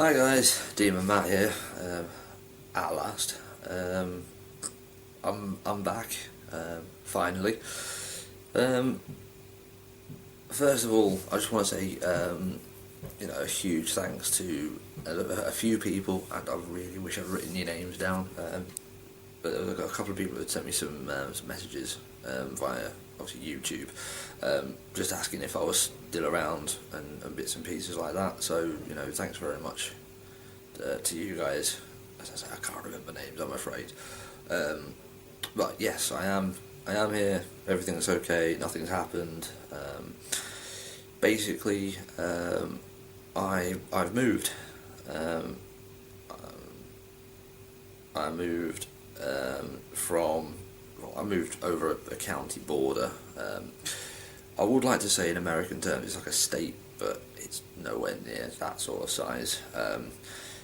Hi guys, Daemon Matt here. At last, I'm back. Finally. First of all, I just want to say, a huge thanks to a few people, and I really wish I'd written your names down. But there was a couple of people that sent me some messages via obviously YouTube, just asking if I was still around and bits and pieces like that. So thanks very much to you guys. As I say, I can't remember names, I'm afraid. But yes, I am here. Everything's okay. Nothing's happened. Basically, I've moved. I moved I moved over a county border. I would like to say in American terms it's like a state, but it's nowhere near that sort of size.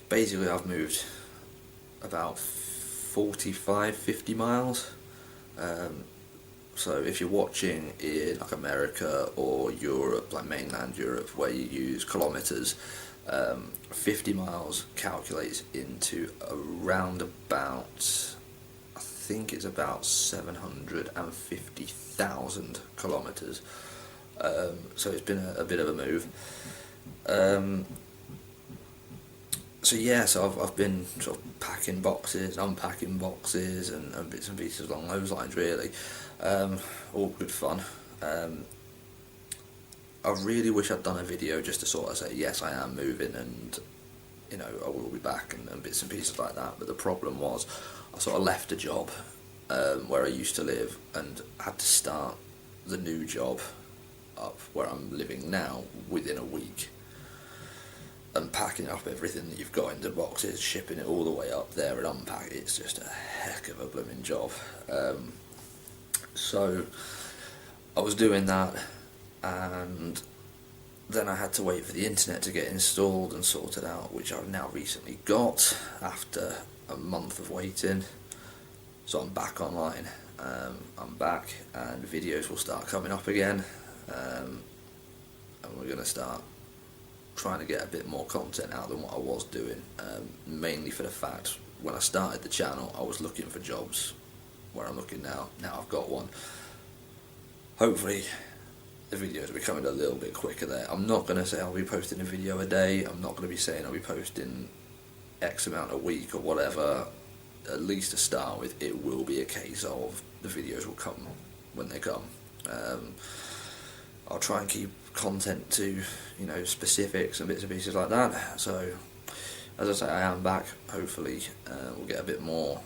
Basically, I've moved about 45-50 miles. So if you're watching in like America or Europe, like mainland Europe, where you use kilometers, 50 miles calculates into around about, I think it's about 750,000 kilometers. So it's been a bit of a move. So I've been sort of packing boxes, unpacking boxes, and bits and pieces along those lines, really. All good fun. I really wish I'd done a video just to sort of say, yes, I am moving, and I will be back, and bits and pieces like that. But the problem was, I sort of left a job where I used to live, and had to start the new job up where I'm living now within a week. And packing up everything that you've got into boxes, shipping it all the way up there and unpack it, it's just a heck of a blooming job. So I was doing that, and then I had to wait for the internet to get installed and sorted out, which I've now recently got after a month of waiting. So I'm back online. I'm back, and videos will start coming up again, and we're going to start trying to get a bit more content out than what I was doing, mainly for the fact when I started the channel I was looking for jobs where I'm looking now. Now I've got one. Hopefully the videos are becoming a little bit quicker there. I'm not going to say I'll be posting a video a day. I'm not going to be saying I'll be posting X amount a week or whatever. At least to start with, it will be a case of the videos will come when they come. I'll try and keep content to specifics and bits and pieces like that. So as I say, I am back. Hopefully we'll get a bit more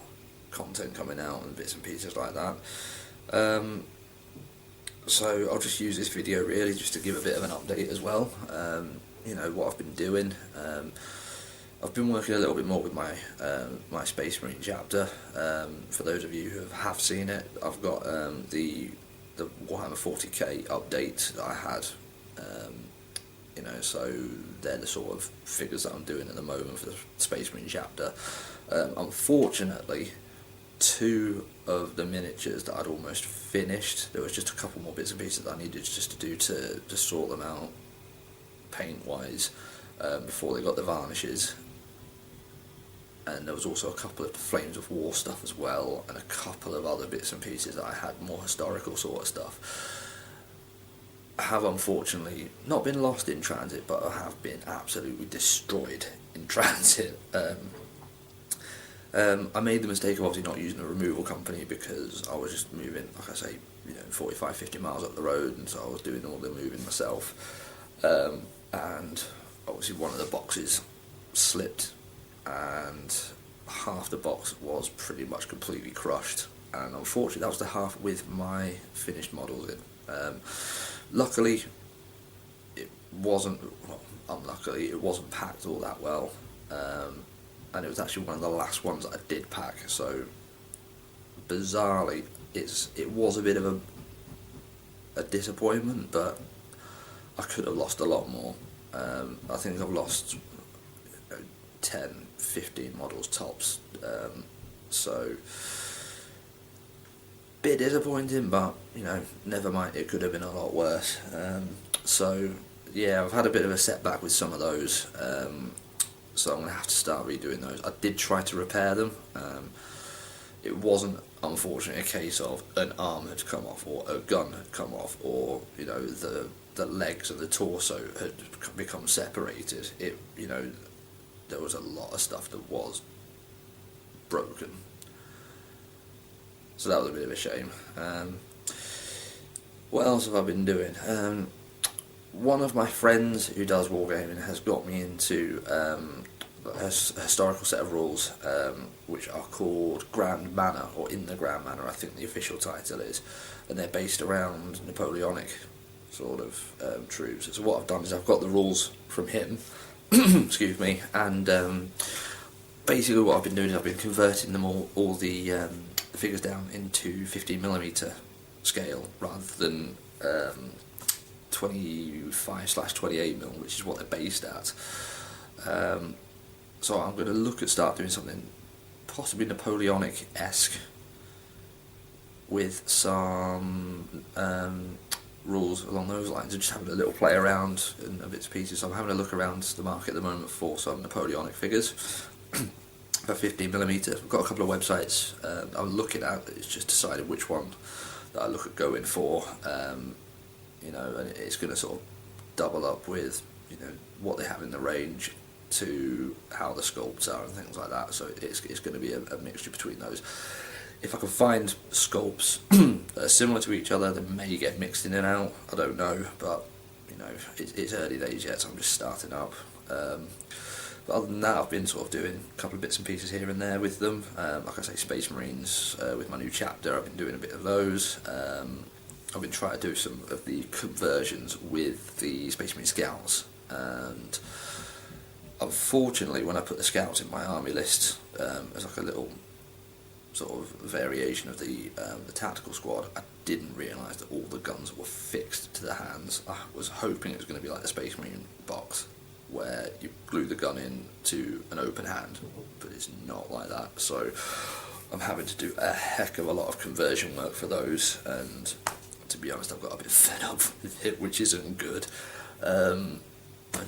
content coming out and bits and pieces like that. So I'll just use this video really just to give a bit of an update as well. What I've been doing. I've been working a little bit more with my my Space Marine chapter. For those of you who have seen it, I've got the Warhammer 40k update that I had. So they're the sort of figures that I'm doing at the moment for the Space Marine chapter. Unfortunately, two of the miniatures that I'd almost finished, there was just a couple more bits and pieces that I needed just to do to sort them out paint wise before they got the varnishes. And there was also a couple of Flames of War stuff as well, and a couple of other bits and pieces that I had, more historical sort of stuff. I have unfortunately not been lost in transit, but I have been absolutely destroyed in transit. I made the mistake of obviously not using a removal company because I was just moving, like I say, 45-50 miles up the road, and so I was doing all the moving myself. And obviously one of the boxes slipped, and half the box was pretty much completely crushed, and unfortunately that was the half with my finished models in. Luckily it wasn't, unluckily it wasn't packed all that well, and it was actually one of the last ones that I did pack, so bizarrely it was a bit of a disappointment, but I could have lost a lot more. I think I've lost 10-15 models tops, so bit disappointing, but never mind, it could have been a lot worse. So yeah, I've had a bit of a setback with some of those. so I'm going to have to start redoing those. I did try to repair them. It wasn't, unfortunately, a case of an arm had come off or a gun had come off, or the legs and the torso had become separated. There was a lot of stuff that was broken, so that was a bit of a shame. What else have I been doing? One of my friends who does wargaming has got me into a historical set of rules, which are called Grand Manor, or In the Grand Manor, I think the official title is, and they're based around Napoleonic sort of troops. So what I've done is I've got the rules from him, excuse me, and basically what I've been doing is I've been converting them all the figures down into 15mm scale rather than 25/28mm, which is what they're based at. So I'm going to start doing something possibly Napoleonic-esque with some rules along those lines, and just having a little play around in bits and pieces. So I'm having a look around the market at the moment for some Napoleonic figures for 15mm. I've got a couple of websites I'm looking at. It's just decided which one that I look at going for. And it's going to sort of double up with what they have in the range to how the sculpts are and things like that. So it's going to be a mixture between those. If I can find sculpts that are similar to each other, they may get mixed in and out. I don't know, but it's early days yet, so I'm just starting up. But other than that, I've been sort of doing a couple of bits and pieces here and there with them. Like I say, Space Marines with my new chapter, I've been doing a bit of those. I've been trying to do some of the conversions with the Space Marine Scouts, and unfortunately when I put the Scouts in my army list as like a little sort of variation of the tactical squad, I didn't realise that all the guns were fixed to the hands. I was hoping it was going to be like the Space Marine box, where you glue the gun in to an open hand, but it's not like that. So I'm having to do a heck of a lot of conversion work for those, and to be honest, I've got a bit fed up with it, which isn't good. And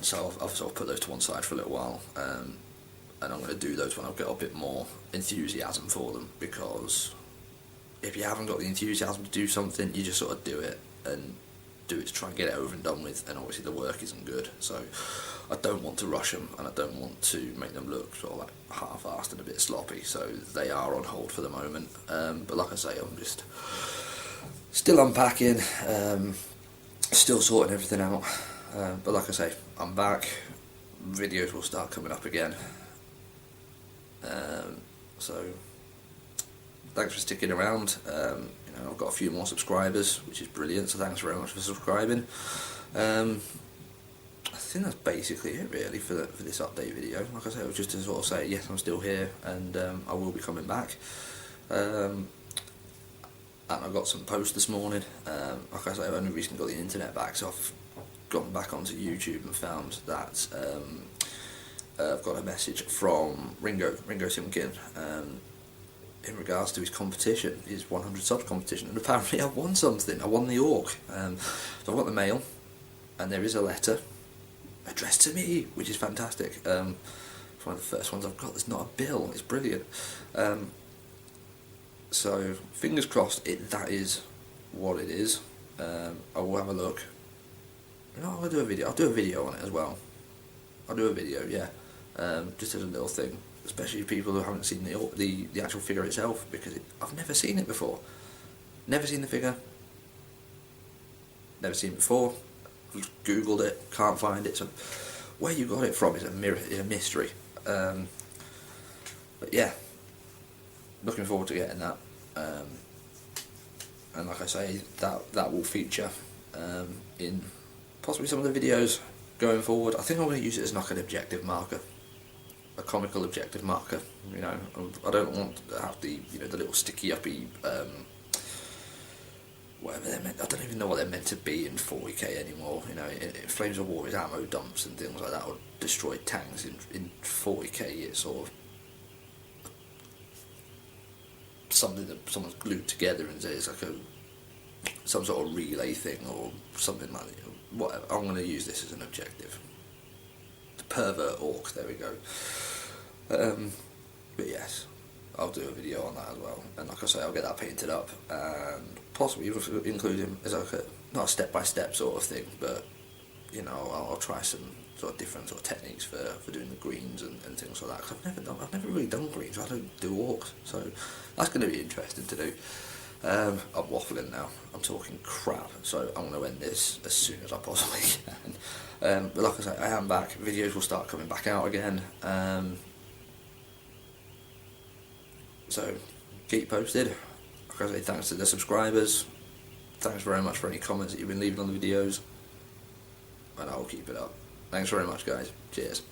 so I've sort of put those to one side for a little while, and I'm going to do those when I've got a bit more enthusiasm for them, because if you haven't got the enthusiasm to do something, you just sort of do it to try and get it over and done with, and obviously the work isn't good. So I don't want to rush them, and I don't want to make them look sort of like half-assed and a bit sloppy, so they are on hold for the moment. But like I say, I'm just still unpacking, still sorting everything out. But like I say, I'm back. Videos will start coming up again. So thanks for sticking around. I've got a few more subscribers, which is brilliant, so thanks very much for subscribing. I think that's basically it really for this update video. Like I said, it was just to sort of say yes, I'm still here, and I will be coming back. And I got some posts this morning. Like I say, I've only recently got the internet back, so I've gone back onto YouTube and found that I've got a message from Ringo Simkin in regards to his competition, his 100 subs competition, and apparently I've won something. I won the Orc. So I've got the mail, and there is a letter addressed to me, which is fantastic. It's one of the first ones I've got that's not a bill. It's brilliant. So fingers crossed that is what it is. I will have a look. I'll do a video. I'll do a video on it as well. I'll do a video, yeah. Just as a little thing, especially people who haven't seen the actual figure itself, because I've never seen it before. Never seen the figure. Never seen it before. Googled it, can't find it. So where you got it from is a mystery. But yeah, looking forward to getting that. And like I say, that will feature in possibly some of the videos going forward. I think I'm going to use it as like an objective marker, a comical objective marker. I don't want to have the the little sticky uppy whatever they're meant. I don't even know what they're meant to be in 40k anymore. In Flames of War is ammo dumps and things like that, or destroy tanks. In 40k, it's sort of something that someone's glued together and says like some sort of relay thing or something like that. Whatever. I'm going to use this as an objective. The pervert orc, there we go. But yes, I'll do a video on that as well, and like I say, I'll get that painted up, and possibly include him as like not a step-by-step sort of thing, but you know, I'll try some sort of different sort of techniques for doing the greens and things like that, because I've never really done greens. I don't do orcs, so that's going to be interesting to do. I'm waffling now, I'm talking crap, so I'm going to end this as soon as I possibly can. But like I say, I am back, videos will start coming back out again, so keep posted. Like I say, thanks to the subscribers, thanks very much for any comments that you've been leaving on the videos, and I will keep it up. Thanks very much guys, cheers.